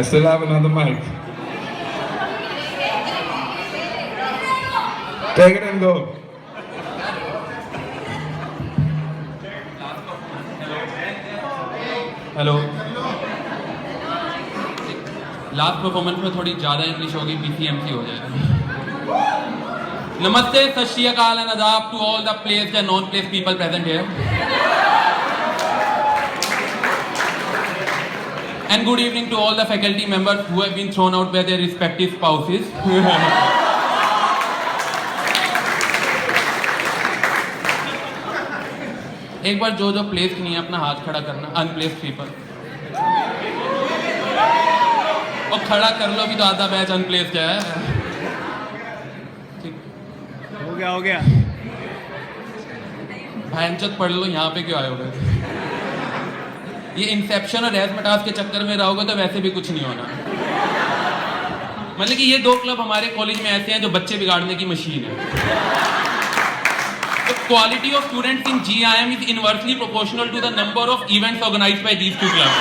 I still have another mic. Take it and go. Hello, last performance में थोड़ी ज़्यादा English होगी, BCMC हो जाएगा। नमस्ते, सत श्री अकाल एंड आदाब to all the placed and non placed people present here, and good evening to all the faculty members who have been thrown out by their respective spouses. एक बार जो प्लेस्ड नहीं है अपना हाथ खड़ा करना, अनप्लेस्ड पीपल, और खड़ा कर लो भी तो आधा बैच अनप्लेस्ड है। ठीक, हो गया भयंचोद पढ़ लो, यहाँ पे क्यों आए हो? ये इंसेप्शन और रैज़मेटास के चक्कर में रहोगे तो वैसे भी कुछ नहीं होना। मतलब कि ये दो क्लब हमारे कॉलेज में ऐसे हैं जो बच्चे बिगाड़ने की मशीन है। The quality of students in GIM is inversely proportional to the number of events organized by these two clubs.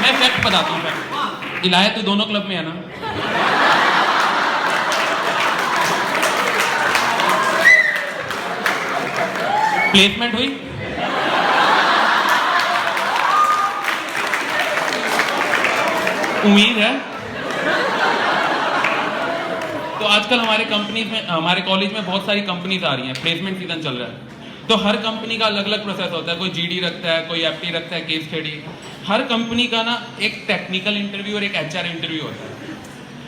मैं फैक्ट बताता हूँ। फैक्ट इलायत तो दोनों क्लब में है ना। प्लेसमेंट हुई, उम्मीद है। तो आजकल हमारे कंपनीज में, हमारे कॉलेज में बहुत सारी कंपनीज आ रही हैं, प्लेसमेंट सीजन चल रहा है। तो हर कंपनी का अलग अलग प्रोसेस होता है, कोई GD रखता है, कोई FT रखता है, केस स्टडी। हर कंपनी का ना एक टेक्निकल इंटरव्यू और एक HR इंटरव्यू होता है।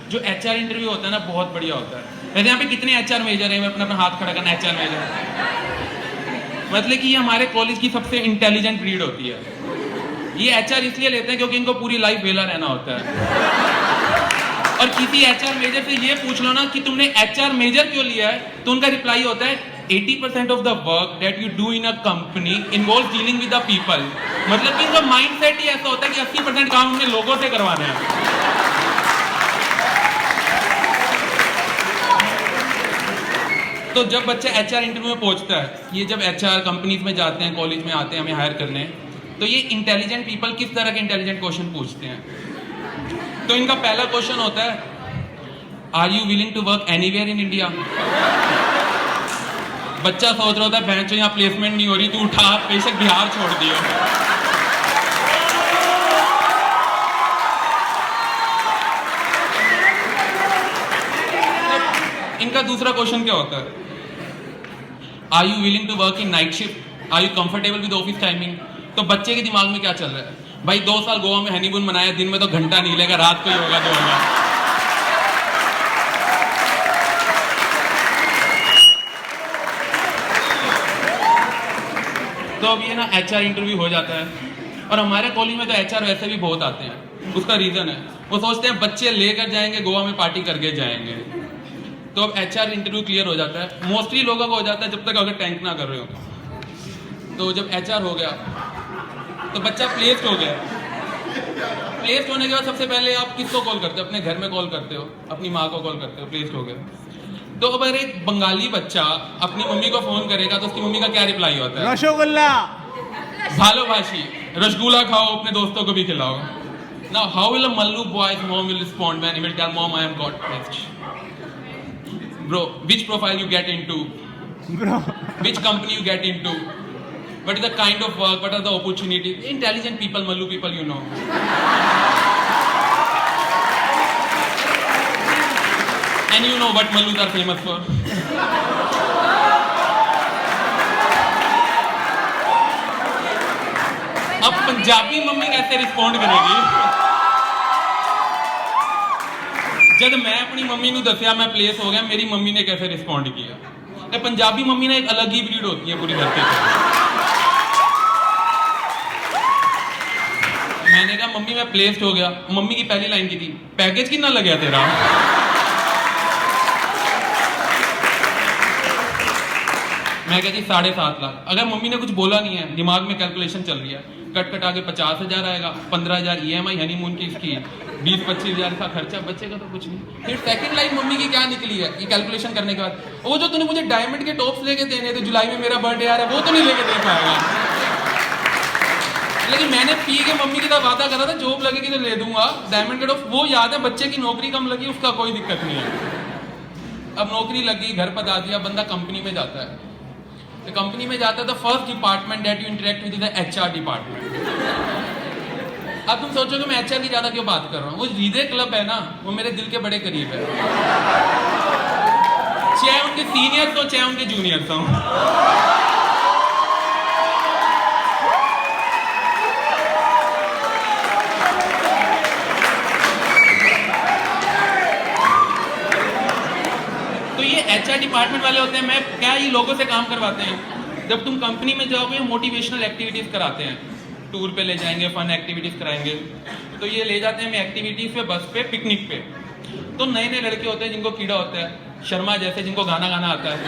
जो HR इंटरव्यू होता है ना बहुत बढ़िया होता है। वैसे यहाँ पे कितने HR मेजर हैं? मैं अपना हाथ खड़ा करना, HR मेजर। मतलब कि ये हमारे कॉलेज की सबसे इंटेलिजेंट ब्रीड होती है। ये HR इसलिए लेते हैं क्योंकि इनको पूरी लाइफ वेला रहना होता है। और किसी HR मेजर से ये पूछ लो ना कि तुमने HR मेजर क्यों लिया है, तो उनका रिप्लाई होता है 80% of the work that you do in a company involve dealing with the people. मतलब कि इनका माइंडसेट ही ऐसा होता है कि 80% काम हमने लोगों से करवाना है। तो जब बच्चा HR इंटरव्यू में पहुंचता है, ये जब HR कंपनीज में जाते हैं, कॉलेज में आते हैं हमें हायर करने, तो ये इंटेलिजेंट पीपल किस तरह के इंटेलिजेंट क्वेश्चन पूछते हैं। तो इनका पहला क्वेश्चन होता है, are you willing to work anywhere in India? बच्चा सोच रहा होता है बहन चो यहाँ प्लेसमेंट नहीं हो रही, तू उठा बेशक बिहार छोड़ दियो। इनका दूसरा क्वेश्चन क्या होता है, are you willing to work in night shift? Are you comfortable with office timing? तो बच्चे के दिमाग में क्या चल रहा है, भाई 2 साल गोवा में हनीमून मनाया, दिन में तो घंटा नहीं लेगा, रात को ही होगा तो होगा। तो अब ये ना HR इंटरव्यू हो जाता है, और हमारे कॉलेज में तो HR वैसे भी बहुत आते हैं। उसका रीजन है, वो सोचते हैं बच्चे लेकर जाएंगे गोवा में, पार्टी करके जाएंगे। तो अब HR इंटरव्यू क्लियर हो जाता है, मोस्टली लोगों को हो जाता है जब तक अगर टैंक ना कर रहे हो। तो जब HR हो गया तो बच्चा प्लेस्ड हो गया। प्लेस्ड होने के बाद सबसे पहले आप किसको कॉल करते हो? अपने घर में कॉल करते हो, अपनी माँ को कॉल करते हो, प्लेस्ड हो गया। तो अगर एक बंगाली बच्चा अपनी मम्मी को फोन करेगा तो उसकी मम्मी का क्या रिप्लाई होता है? रसगुल्ला। भालो भाषी, रसगुल्ला खाओ, अपने दोस्तों को भी खिलाओ। Now how will a Mallu boy's mom will respond when he will tell mom I am got pressed? Bro, which profile you get into? Bro. Which company you get into? What is the kind of work? What are the opportunities? Intelligent people, Mallu people, you know. And you know what Mallus are famous for. अब Punjabi mummy कैसे respond करेगी? जब मैं अपनी mummy को दसिया मैं place हो गया, मेरी मम्मी ने कैसे रिस्पॉन्ड किया? तो पंजाबी मम्मी ना एक अलग ही ब्रीड होती है पूरी धरती पे। मैंने कहा मम्मी मैं प्लेस्ड हो गया। मम्मी की पहली लाइन की थी, पैकेज कितना लग गया तेरा? मैं कहा जी 7.5 लाख। अगर मम्मी ने कुछ बोला नहीं है, दिमाग में कैलकुलेशन चल रही है, कट कटा के 50,000 आएगा, 15,000 EMI हनीमून की इसकी, 20-25,000 का खर्चा, बचेगा तो कुछ नहीं। फिर सेकंड लाइन मम्मी की क्या निकली है, ये कैलकुलेशन करने के बाद, वो जो तूने मुझे डायमंड के टॉप्स लेके देने थे जुलाई में, मेरा बर्थडे आ रहा है, वो तो नहीं लेके दे पाएगा। लेकिन मैंने पी के मम्मी के साथ वादा करा था जॉब लगेगी तो ले दूंगा डायमंड कट ऑफ, वो याद है बच्चे की नौकरी कम लगी उसका कोई दिक्कत नहीं है। अब नौकरी लगी, घर पर आ दिया, बंदा कंपनी में जाता है, तो कंपनी में जाता है तो first department that you interact with the HR department. अब तुम सोचोगे मैं एचआर की ज्यादा क्यों बात कर रहा हूँ, वो रीदे क्लब है ना, वो मेरे दिल के बड़े करीब है, चाहे उनके सीनियर्स हो चाहे उनके जूनियर्स हो। तो ये एचआर डिपार्टमेंट वाले होते हैं, मैं क्या ये लोगों से काम करवाते हैं। जब तुम कंपनी में जाओगे मोटिवेशनल एक्टिविटीज कराते हैं, टूर पे ले जाएंगे, फन एक्टिविटीज कराएंगे, तो ये ले जाते हैं एक्टिविटीज पे, बस पे, पिकनिक पे। तो नए नए लड़के होते हैं जिनको कीड़ा होता है, शर्मा जैसे जिनको गाना गाना आता है,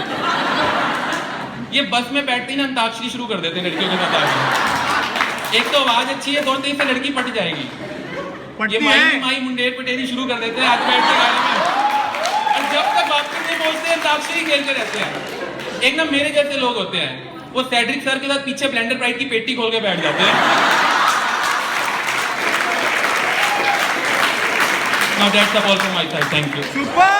ये बस में बैठते ही ना अंताक्षरी शुरू कर देते हैं लड़कियों के साथ आगे। एक तो आवाज अच्छी है, दौड़ते ही से लड़की पट जाएगी, ये माई मुंडेर पटेरी शुरू कर देते हैं आज बैठ के गाने में, और जब तक वापस नहीं पहुंचते अंताक्षरी खेलते रहते हैं। एक ना मेरे जैसे लोग होते हैं, वो सेड्रिक सर के साथ पीछे ब्लेंडर प्राइड की पेटी खोल के बैठ जाते हैं। Now that's all from my side. Thank you. Super